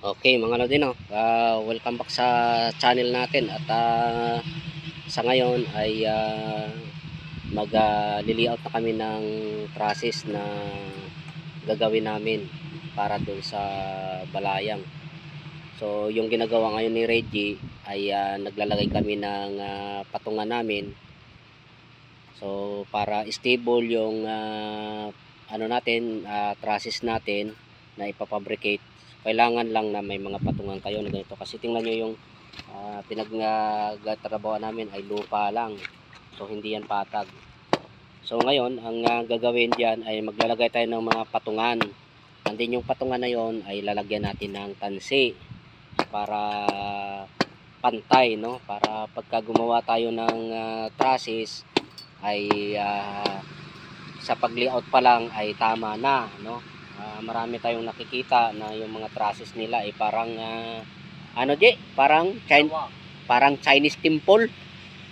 Okay mga Lodino, welcome back sa channel natin at sa ngayon ay mag-layout na kami ng trusses na gagawin namin para dun sa balayang. So yung ginagawa ngayon ni Reggie ay naglalagay kami ng patungan namin. So para stable yung trusses natin na ipapabricate, kailangan lang na may mga patungan kayo na ganito, kasi tingnan nyo yung pinagtatrabaho namin ay lupa lang, so hindi yan patag. So ngayon ang gagawin diyan ay maglalagay tayo ng mga patungan, and then yung patungan na yon ay lalagyan natin ng tansi para pantay, no, para pagka gumawa tayo ng trusses ay sa pag-layout pa lang ay tama na, no. Marami tayong nakikita na yung mga trusses nila ay parang parang Chinese temple,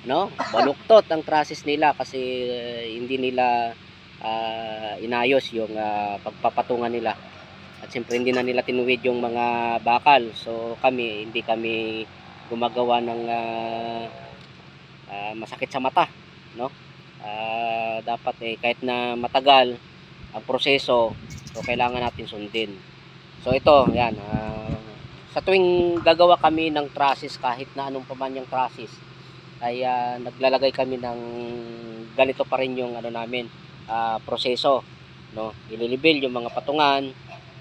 no? Baluktot ang trusses nila kasi hindi nila inayos yung pagpapatungan nila, at siyempre hindi na nila tinuwid yung mga bakal. So hindi kami gumagawa ng masakit sa mata, no? Dapat kahit na matagal ang proseso, so kailangan natin sundin. So ito, yan, sa tuwing gagawa kami ng trusses, kahit na anong pa man yung trusses, ay naglalagay kami ng ganito pa rin yung namin, proseso, no. Ililibil yung mga patungan,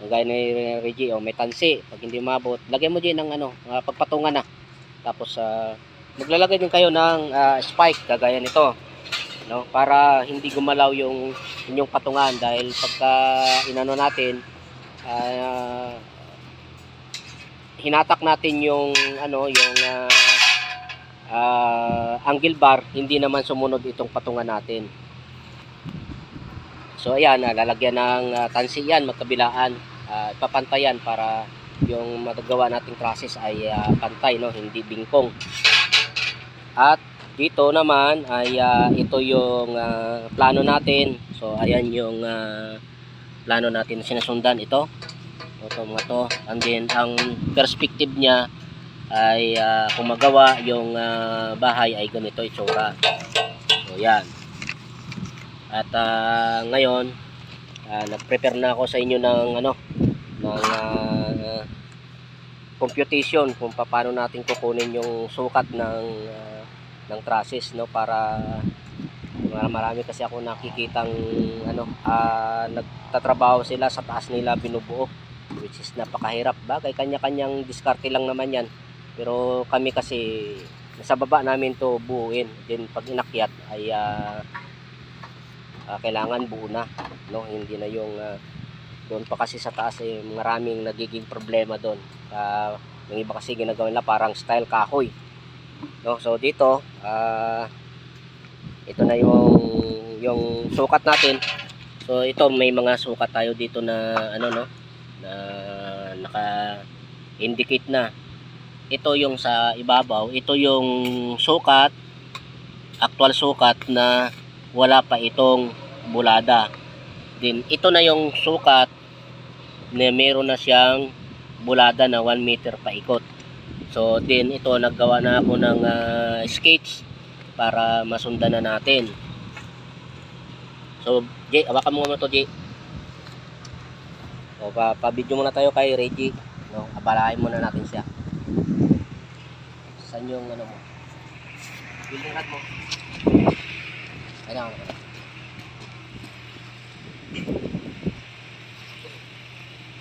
gaya ni Reggie, may tansi, pag hindi mabot, lagyan mo din ng pagpatungan na. Tapos maglalagay din kayo ng spike kagaya nito, no, para hindi gumalaw yung inyong patungan, dahil pagka natin hinatak natin yung angle bar, hindi naman sumunod itong patungan natin. So ayan, lalagyan ng tansi yan magkabilaan, papantayan para yung magagawa nating trusses ay pantay, no, hindi bingkong. At dito naman ay ito yung plano natin. So ayan yung plano natin na sinusundan, ito mga to, and then ang perspective niya ay kung magawa yung bahay ay ganito itsura. So yan. At ngayon nag-prepare na ako sa inyo ng computation kung paano natin kukunin yung sukat ng trusses, no, para marami kasi ako nakikitang nagtatrabaho sila sa taas nila binubuo, which is napakahirap. Bagay kanya-kanyang diskarte lang naman yan, pero kami kasi nasa baba namin to buuin, then pag inakyat ay kailangan buo na, no, hindi na yung doon pa kasi sa taas maraming nagiging problema doon. Yung iba kasi ginagawa nila parang style kahoy, no. So dito ito na yung sukat natin. So ito, may mga sukat tayo dito na na naka-indicate na. Ito yung sa ibabaw, ito yung sukat, actual sukat na wala pa itong bulada. Then ito na yung sukat na meron na siyang bulada na 1 meter paikot. So then ito, naggawa na ako ng sketch para masundan na natin. So Jay, awakan mo muna to, Jay. So pa-video muna tayo kay Reggie, no? Abalahin muna natin siya. Saan yung mo? Building hat mo. Ayan.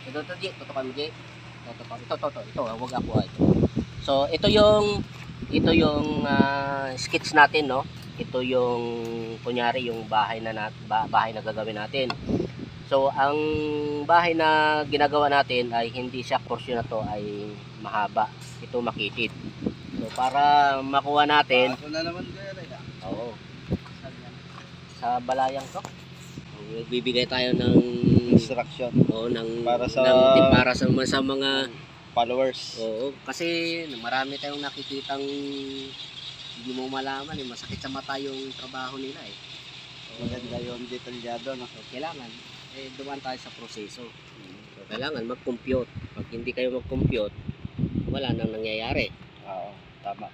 Ito, Jay. Tutukan mo, Jay. Ito, wag ako ito. So ito yung sketch natin, no. Ito yung kunyari yung bahay na gagawin natin. So ang bahay na ginagawa natin ay hindi siya portion na to ay mahaba, ito makitid. So para makuha natin, oo, sa balayang to bibigay tayo ng instruction, para sa mga followers. Oo, kasi marami tayong nakikitang hindi mo malaman, masakit sa mata yung trabaho nila Maganda yung detalyado, no? So, kailangan dumaan tayo sa proseso. So, kailangan mag-compute. Pag hindi kayo mag-compute, wala nang nangyayari. Oo, tama.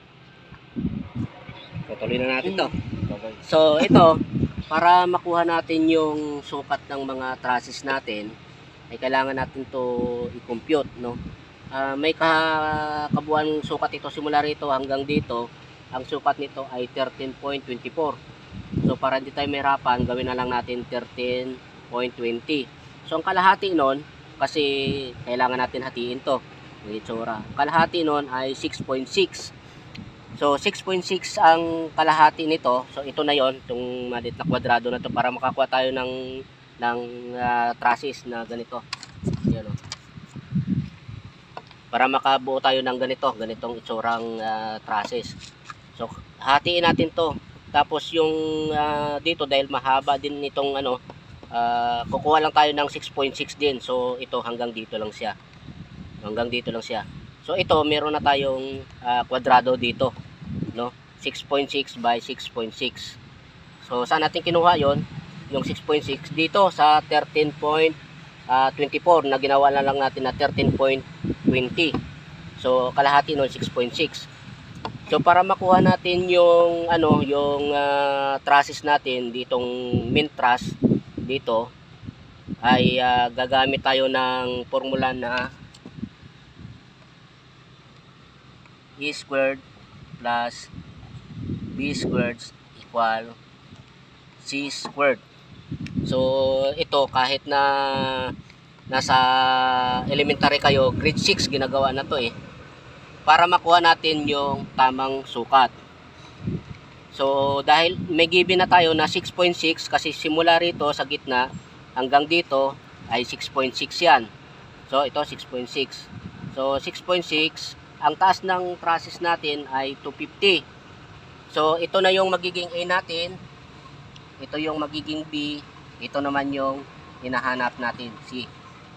Tutuloy na natin to. Okay. So ito, para makuha natin yung sukat ng mga trusses natin, ay kailangan natin to i-compute, no? May kabuuan sukat ito simula rito hanggang dito. Ang sukat nito ay 13.24. So para hindi tayo mahirapan, gawin na lang natin 13.20. So ang kalahati nun, kasi kailangan natin hatiin to, yung itsura. Kalahati nun ay 6.6. So 6.6 ang kalahati nito. So ito na yon, itong maliit na kwadrado na to, para makakuha tayo ng trusses na ganito. Yan, oh. Para makabuo tayo ng ganitong itsurang trusses. So hatiin natin to. Tapos yung dito, dahil mahaba din itong kukuha lang tayo ng 6.6 din. So ito hanggang dito lang siya. Hanggang dito lang siya. So ito, meron na tayong kwadrado dito, no? 6.6 by 6.6. So saan natin kinuha yon? Yung 6.6 dito sa 13.24 na ginawa na lang natin na 13.20. So kalahati nun 6.6. So para makuha natin yung trusses natin ditong min truss dito, ay gagamit tayo ng formula na E squared plus B squared equal C squared. So ito, kahit na nasa elementary kayo, grade 6 ginagawa na to para makuha natin yung tamang sukat. So dahil may given na tayo na 6.6, kasi simula rito sa gitna hanggang dito ay 6.6 yan. So ito 6.6. So 6.6, ang taas ng trusses natin ay 250. So ito na yung magiging A natin, ito yung magiging B, ito naman yung hinahanap natin, C.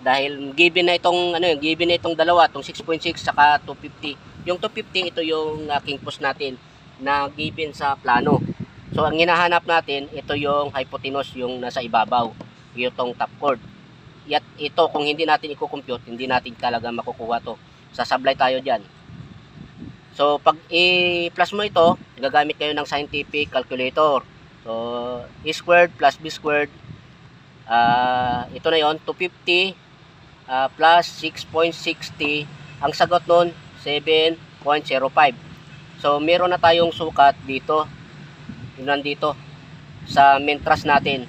Dahil given na itong dalawa, itong 6.6 saka 250. Yung 250, ito yung aking post natin na given sa plano. So ang hinahanap natin, ito yung hypotenuse, yung nasa ibabaw, itong top chord. Yat ito, kung hindi natin i-compute, hindi natin talaga makukuha to. Sasablay tayo dyan. So pag i-plus mo ito, gagamit kayo ng scientific calculator. So E squared plus B squared, ito na yon, 250 plus 6.60. Ang sagot nun 7.05. So meron na tayong sukat dito, yun nandito sa main truss natin.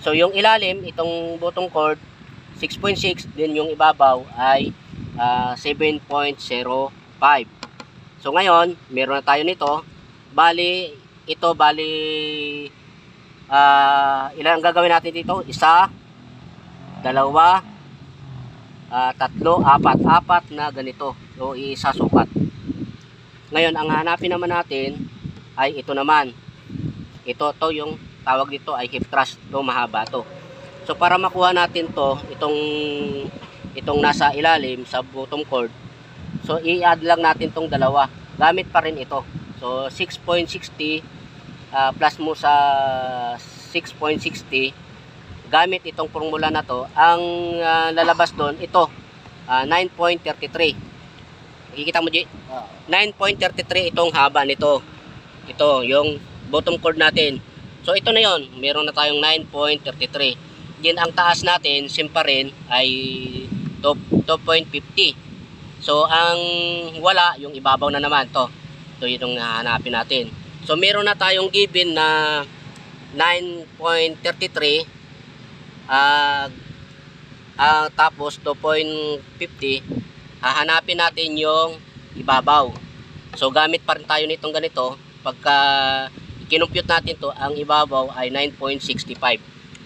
So yung ilalim, itong bottom chord 6.6, din yung ibabaw ay 7.05. So ngayon, meron na tayo nito. Bali ilan ang gagawin natin dito? Isa, dalawa, tatlo, apat na ganito. So isa sukat. Ngayon, ang hanapin naman natin ay ito naman. Ito yung tawag dito ay hip thrust. Ito mahaba to. So para makuha natin to, itong nasa ilalim sa bottom chord, so i-add lang natin tong dalawa. Gamit pa rin ito. So 6.60 plus mo sa 6.60, gamit itong formula na to, ang lalabas doon ito 9.33. Nakikita mo, G? 9.33 itong haba nito. Ito yung bottom chord natin. So ito na yon, meron na tayong 9.33. Din ang taas natin sim pa rin ay 2.50. So ang wala, yung ibabaw na naman to. Ito yung hahanapin natin. So meron na tayong given na 9.33 tapos 2.50. Hahanapin natin yung ibabaw. So gamit pa rin tayo nitong ganito. Pagka kinumpute natin to, ang ibabaw ay 9.65.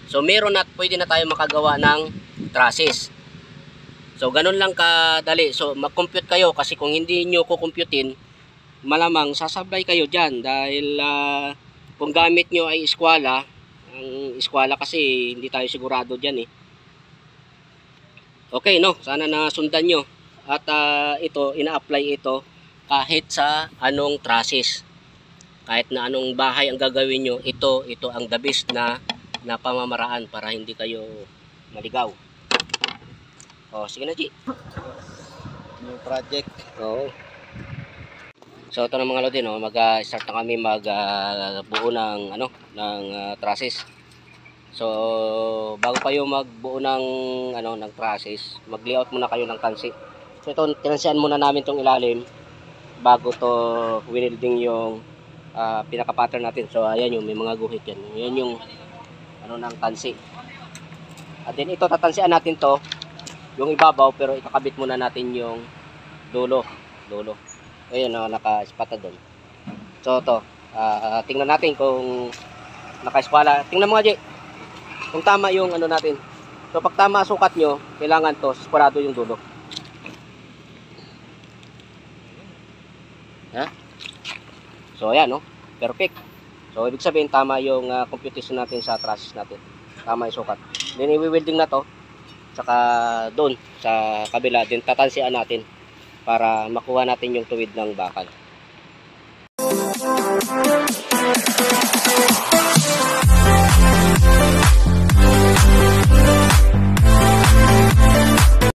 So meron na, pwede na tayo makagawa ng trusses. So ganun lang kadali. So mag-compute kayo, kasi kung hindi nyo kukumputin, malamang sasablay kayo dyan. Dahil kung gamit nyo ay eskwala, ang eskwala kasi hindi tayo sigurado dyan Okay, no? Sana nasundan nyo. At ito, ina-apply ito kahit sa anong trusses. Kahit na anong bahay ang gagawin nyo, ito ang the best na pamamaraan para hindi kayo maligaw. Oh, sige na, G. New project. Oo. So ito na mga lodi, no, mag-start na kami magbuo ng trusses. So bago kayo magbuo ng ng trusses, mag-layout muna kayo ng kansi. So ito, tinansian muna namin tong ilalim bago to winilding yung pinaka-pattern natin. So ayan yung may mga guhit yan. Yan yung ng kansi. At then ito tatansian natin to yung ibabaw, pero ikakabit muna natin yung dulo. Ayun, naka-spata doon. So to, tingnan natin kung naka-espala. Tingnan mo nga, Jay, kung tama yung natin. So pag tama sukat nyo, kailangan to esparado yung dulo. Ha? So ayan, no? Perfect. So ibig sabihin tama yung computation natin sa trusses natin. Tama yung sukat. Then i-welding na to. Saka doon sa kabila din tatansian natin para makuha natin yung tuwid ng bakal.